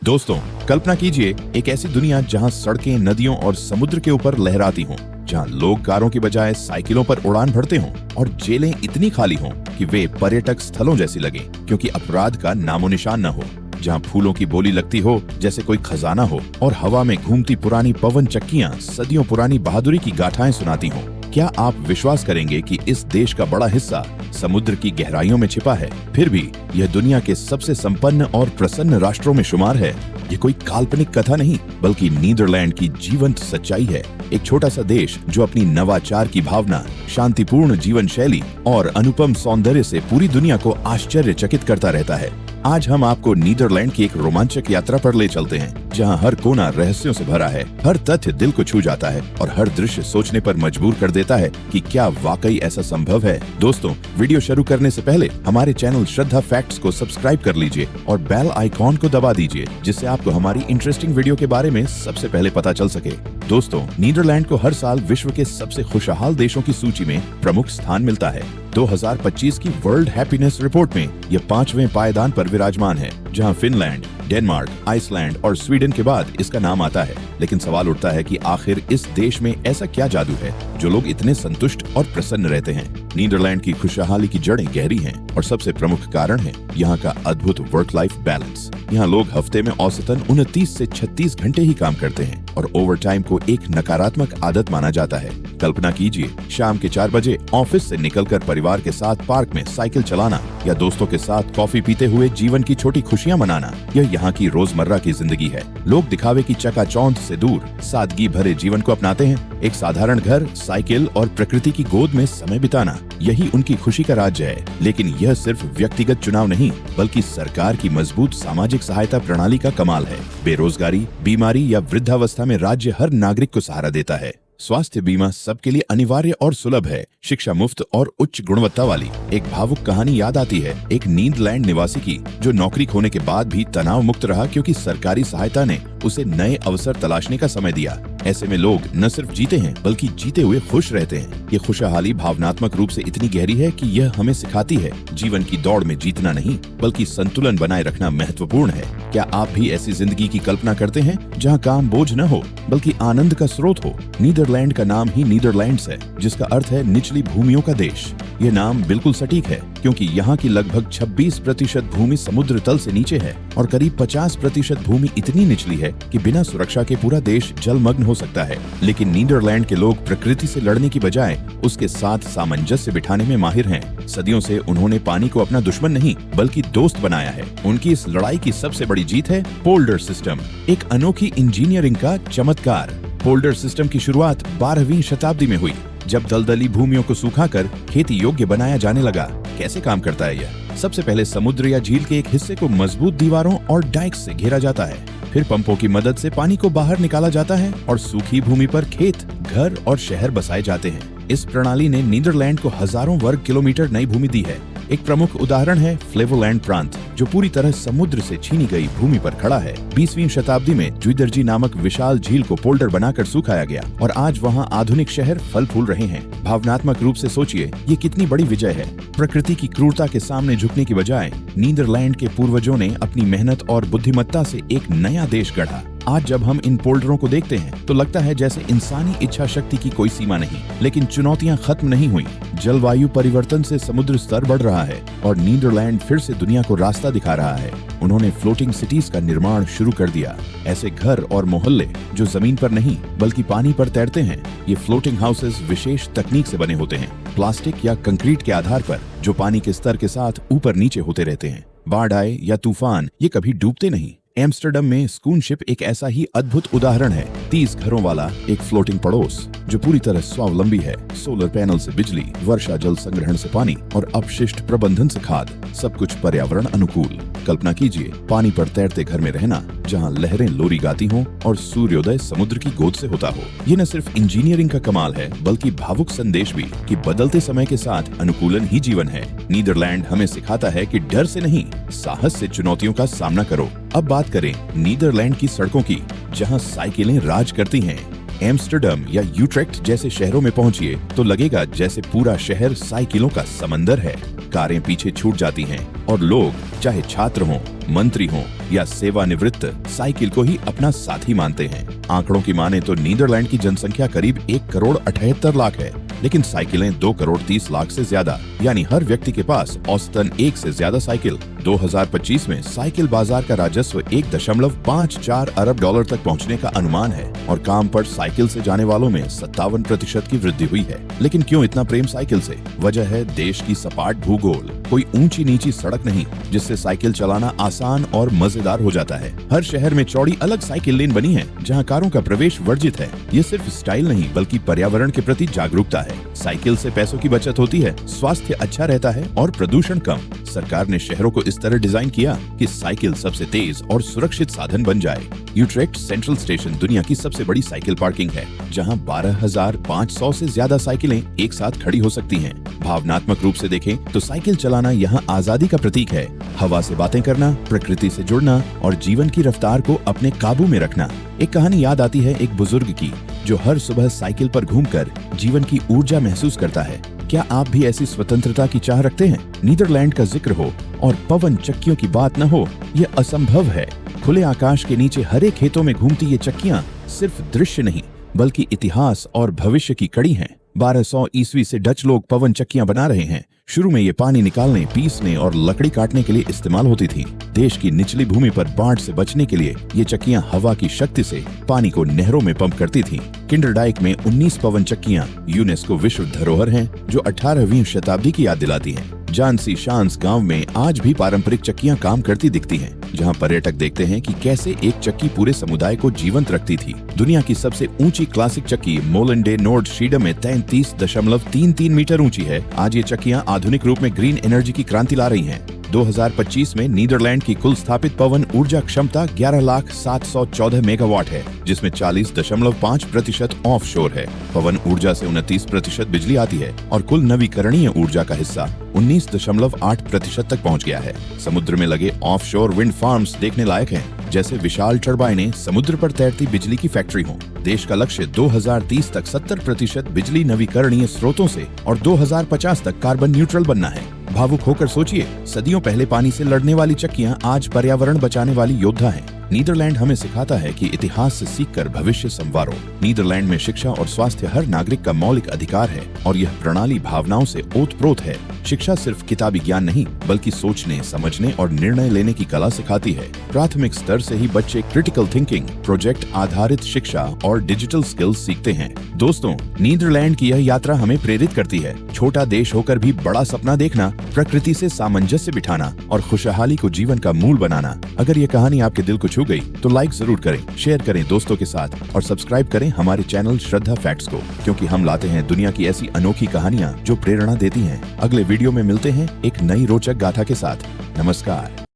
दोस्तों, कल्पना कीजिए एक ऐसी दुनिया जहां सड़कें नदियों और समुद्र के ऊपर लहराती हों, जहां लोग कारों की बजाय साइकिलों पर उड़ान भरते हों और जेलें इतनी खाली हों कि वे पर्यटक स्थलों जैसी लगें क्योंकि अपराध का नामो निशान न हो, जहां फूलों की बोली लगती हो जैसे कोई खजाना हो और हवा में घूमती पुरानी पवन चक्कियां सदियों पुरानी बहादुरी की गाथाएं सुनाती हों। क्या आप विश्वास करेंगे कि इस देश का बड़ा हिस्सा समुद्र की गहराइयों में छिपा है, फिर भी यह दुनिया के सबसे संपन्न और प्रसन्न राष्ट्रों में शुमार है? ये कोई काल्पनिक कथा नहीं, बल्कि नीदरलैंड की जीवंत सच्चाई है। एक छोटा सा देश जो अपनी नवाचार की भावना, शांतिपूर्ण जीवन शैली और अनुपम सौंदर्य से पूरी दुनिया को आश्चर्यचकित करता रहता है। आज हम आपको नीदरलैंड की एक रोमांचक यात्रा पर ले चलते हैं, जहां हर कोना रहस्यों से भरा है, हर तथ्य दिल को छू जाता है और हर दृश्य सोचने पर मजबूर कर देता है कि क्या वाकई ऐसा संभव है। दोस्तों, वीडियो शुरू करने से पहले हमारे चैनल श्रद्धा फैक्ट्स को सब्सक्राइब कर लीजिए और बेल आइकॉन को दबा दीजिए, जिससे आपको हमारी इंटरेस्टिंग वीडियो के बारे में सबसे पहले पता चल सके। दोस्तों, नीदरलैंड को हर साल विश्व के सबसे खुशहाल देशों की सूची में प्रमुख स्थान मिलता है। 2025 की वर्ल्ड हैप्पीनेस रिपोर्ट में यह 5वें पायदान पर विराजमान है, जहां फिनलैंड, डेनमार्क, आइसलैंड और स्वीडन के बाद इसका नाम आता है। लेकिन सवाल उठता है कि आखिर इस देश में ऐसा क्या जादू है जो लोग इतने संतुष्ट और प्रसन्न रहते हैं। नीदरलैंड की खुशहाली की जड़ें गहरी हैं और सबसे प्रमुख कारण है यहाँ का अद्भुत वर्क लाइफ बैलेंस। यहाँ लोग हफ्ते में औसतन 29 से 36 घंटे ही काम करते हैं और ओवर टाइम को एक नकारात्मक आदत माना जाता है। कल्पना कीजिए, शाम के 4 बजे ऑफिस से निकलकर परिवार के साथ पार्क में साइकिल चलाना या दोस्तों के साथ कॉफी पीते हुए जीवन की छोटी खुशियां मनाना, यह यहाँ की रोजमर्रा की जिंदगी है। लोग दिखावे की चकाचौंध से दूर सादगी भरे जीवन को अपनाते हैं। एक साधारण घर, साइकिल और प्रकृति की गोद में समय बिताना, यही उनकी खुशी का राज्य है। लेकिन यह सिर्फ व्यक्तिगत चुनाव नहीं, बल्कि सरकार की मजबूत सामाजिक सहायता प्रणाली का कमाल है। बेरोजगारी, बीमारी या वृद्धावस्था में राज्य हर नागरिक को सहारा देता है। स्वास्थ्य बीमा सबके लिए अनिवार्य और सुलभ है। शिक्षा मुफ्त और उच्च गुणवत्ता वाली। एक भावुक कहानी याद आती है एक नीदरलैंड निवासी की, जो नौकरी खोने के बाद भी तनाव मुक्त रहा क्योंकि सरकारी सहायता ने उसे नए अवसर तलाशने का समय दिया। ऐसे में लोग न सिर्फ जीते हैं, बल्कि जीते हुए खुश रहते हैं। ये खुशहाली भावनात्मक रूप से इतनी गहरी है कि यह हमें सिखाती है जीवन की दौड़ में जीतना नहीं, बल्कि संतुलन बनाए रखना महत्वपूर्ण है। क्या आप भी ऐसी जिंदगी की कल्पना करते हैं जहाँ काम बोझ न हो, बल्कि आनंद का स्रोत हो? नीदरलैंड का नाम ही नीदरलैंड्स है, जिसका अर्थ है निचली भूमियों का देश। ये नाम बिल्कुल सटीक है, क्योंकि यहाँ की लगभग 26% भूमि समुद्र तल से नीचे है और करीब 50% भूमि इतनी निचली है कि बिना सुरक्षा के पूरा देश जलमग्न हो सकता है। लेकिन नीदरलैंड के लोग प्रकृति से लड़ने की बजाय उसके साथ सामंजस्य बिठाने में माहिर हैं। सदियों से उन्होंने पानी को अपना दुश्मन नहीं, बल्कि दोस्त बनाया है। उनकी इस लड़ाई की सबसे बड़ी जीत है पोल्डर सिस्टम, एक अनोखी इंजीनियरिंग का चमत्कार। पोल्डर सिस्टम की शुरुआत 12वीं शताब्दी में हुई, जब दलदली भूमियों को सूखाकर खेती योग्य बनाया जाने लगा। कैसे काम करता है यह? सबसे पहले समुद्र या झील के एक हिस्से को मजबूत दीवारों और डाइक्स से घेरा जाता है। फिर पंपों की मदद से पानी को बाहर निकाला जाता है और सूखी भूमि पर खेत, घर और शहर बसाए जाते हैं। इस प्रणाली ने नीदरलैंड को हजारों वर्ग किलोमीटर नई भूमि दी है। एक प्रमुख उदाहरण है फ्लेवोलैंड प्रांत, जो पूरी तरह समुद्र से छीनी गई भूमि पर खड़ा है। 20वीं शताब्दी में जुइदर्जी नामक विशाल झील को पोल्डर बनाकर सुखाया गया और आज वहाँ आधुनिक शहर फल फूल रहे हैं। भावनात्मक रूप से सोचिए, ये कितनी बड़ी विजय है। प्रकृति की क्रूरता के सामने झुकने की बजाय नीदरलैंड के पूर्वजों ने अपनी मेहनत और बुद्धिमत्ता से एक नया देश गढ़ा। आज जब हम इन पोल्डरों को देखते हैं तो लगता है जैसे इंसानी इच्छा शक्ति की कोई सीमा नहीं। लेकिन चुनौतियां खत्म नहीं हुई। जलवायु परिवर्तन से समुद्र स्तर बढ़ रहा है और नीदरलैंड फिर से दुनिया को रास्ता दिखा रहा है। उन्होंने फ्लोटिंग सिटीज का निर्माण शुरू कर दिया, ऐसे घर और मोहल्ले जो जमीन पर नहीं बल्कि पानी पर तैरते हैं। ये फ्लोटिंग हाउसेस विशेष तकनीक से बने होते हैं, प्लास्टिक या कंक्रीट के आधार पर, जो पानी के स्तर के साथ ऊपर नीचे होते रहते हैं। बाढ़ आए या तूफान, ये कभी डूबते नहीं। एम्स्टर्डम में स्कून शिप एक ऐसा ही अद्भुत उदाहरण है। 30 घरों वाला एक फ्लोटिंग पड़ोस जो पूरी तरह स्वावलंबी है। सोलर पैनल से बिजली, वर्षा जल संग्रहण से पानी और अपशिष्ट प्रबंधन से खाद, सब कुछ पर्यावरण अनुकूल। कल्पना कीजिए, पानी पर तैरते घर में रहना, जहां लहरें लोरी गाती हों और सूर्योदय समुद्र की गोद से होता हो। ये न सिर्फ इंजीनियरिंग का कमाल है, बल्कि भावुक संदेश भी कि बदलते समय के साथ अनुकूलन ही जीवन है। नीदरलैंड हमें सिखाता है कि डर से नहीं, साहस से चुनौतियों का सामना करो। अब बात करें नीदरलैंड की सड़कों की, जहां साइकिलें राज करती हैं। एम्स्टर्डम या यूट्रेक्ट जैसे शहरों में पहुंचिए तो लगेगा जैसे पूरा शहर साइकिलों का समंदर है। कारें पीछे छूट जाती हैं और लोग चाहे छात्र हों, मंत्री हों या सेवानिवृत्त, साइकिल को ही अपना साथी मानते हैं। आंकड़ों की माने तो नीदरलैंड की जनसंख्या करीब 1,78,00,000 है, लेकिन साइकिलें 2,30,00,000 से ज्यादा, यानी हर व्यक्ति के पास औसतन एक से ज्यादा साइकिल। 2025 में साइकिल बाजार का राजस्व 1.54 अरब डॉलर तक पहुंचने का अनुमान है और काम पर साइकिल से जाने वालों में 57% की वृद्धि हुई है। लेकिन क्यों इतना प्रेम साइकिल से? वजह है देश की सपाट भूगोल। कोई ऊंची नीची सड़क नहीं जिससे साइकिल चलाना आसान और मजेदार हो जाता है। हर शहर में चौड़ी अलग साइकिल लेन बनी है जहां कारों का प्रवेश वर्जित है। ये सिर्फ स्टाइल नहीं बल्कि पर्यावरण के प्रति जागरूकता है। साइकिल से पैसों की बचत होती है, स्वास्थ्य अच्छा रहता है और प्रदूषण कम। सरकार ने शहरों को इस तरह डिजाइन किया कि साइकिल सबसे तेज और सुरक्षित साधन बन जाए। यूट्रेक्ट सेंट्रल स्टेशन दुनिया की सबसे बड़ी साइकिल पार्किंग है, जहां 12,500 से ज्यादा साइकिलें एक साथ खड़ी हो सकती हैं। भावनात्मक रूप से देखें तो साइकिल चलाना यहाँ आजादी का प्रतीक है। हवा से बातें करना, प्रकृति से जुड़ना और जीवन की रफ्तार को अपने काबू में रखना। एक कहानी याद आती है एक बुजुर्ग की, जो हर सुबह साइकिल पर घूमकर जीवन की ऊर्जा महसूस करता है। क्या आप भी ऐसी स्वतंत्रता की चाह रखते हैं? नीदरलैंड का जिक्र हो और पवन चक्कियों की बात न हो, ये असंभव है। खुले आकाश के नीचे हरे खेतों में घूमती ये चक्कियां सिर्फ दृश्य नहीं बल्कि इतिहास और भविष्य की कड़ी हैं। 1200 ईस्वी से डच लोग पवन चक्कियां बना रहे हैं। शुरू में ये पानी निकालने, पीसने और लकड़ी काटने के लिए इस्तेमाल होती थी। देश की निचली भूमि पर बाढ़ से बचने के लिए ये चक्कियां हवा की शक्ति से पानी को नहरों में पंप करती थीं। किंडरडाइक में 19 पवन चक्कियां यूनेस्को विश्व धरोहर हैं, जो 18वीं शताब्दी की याद दिलाती हैं। जानसी शांस गांव में आज भी पारंपरिक चक्कियां काम करती दिखती हैं, जहां पर्यटक देखते हैं कि कैसे एक चक्की पूरे समुदाय को जीवंत रखती थी। दुनिया की सबसे ऊंची क्लासिक चक्की मोलेंडे नोर्ड शीडम में 33.33 मीटर ऊंची है। आज ये चक्कियां आधुनिक रूप में ग्रीन एनर्जी की क्रांति ला रही हैं। 2025 में नीदरलैंड की कुल स्थापित पवन ऊर्जा क्षमता 11,714 मेगावाट है, जिसमें 40.5% ऑफशोर है। पवन ऊर्जा से 29% बिजली आती है और कुल नवीकरणीय ऊर्जा का हिस्सा 19.8% तक पहुंच गया है। समुद्र में लगे ऑफशोर विंड फार्म्स देखने लायक हैं, जैसे विशाल टरबाइनें समुद्र पर तैरती बिजली की फैक्ट्री हों। देश का लक्ष्य 2030 तक 70% बिजली नवीकरणीय स्रोतों से और 2050 तक कार्बन न्यूट्रल बनना है। भावुक होकर सोचिए, सदियों पहले पानी से लड़ने वाली चक्कियां आज पर्यावरण बचाने वाली योद्धा हैं। नीदरलैंड हमें सिखाता है कि इतिहास से सीखकर भविष्य संवारो। नीदरलैंड में शिक्षा और स्वास्थ्य हर नागरिक का मौलिक अधिकार है और यह प्रणाली भावनाओं से ओतप्रोत है। शिक्षा सिर्फ किताबी ज्ञान नहीं बल्कि सोचने, समझने और निर्णय लेने की कला सिखाती है। प्राथमिक स्तर से ही बच्चे क्रिटिकल थिंकिंग, प्रोजेक्ट आधारित शिक्षा और डिजिटल स्किल्स सीखते हैं। दोस्तों, नीदरलैंड की यह यात्रा हमें प्रेरित करती है। छोटा देश होकर भी बड़ा सपना देखना, प्रकृति से सामंजस्य बिठाना और खुशहाली को जीवन का मूल बनाना। अगर ये कहानी आपके दिल को छू गई तो लाइक जरूर करें, शेयर करें दोस्तों के साथ और सब्सक्राइब करें हमारे चैनल श्रद्धा फैक्ट्स को, क्योंकि हम लाते हैं दुनिया की ऐसी अनोखी कहानियां जो प्रेरणा देती हैं। अगले वीडियो में मिलते हैं एक नई रोचक गाथा के साथ। नमस्कार।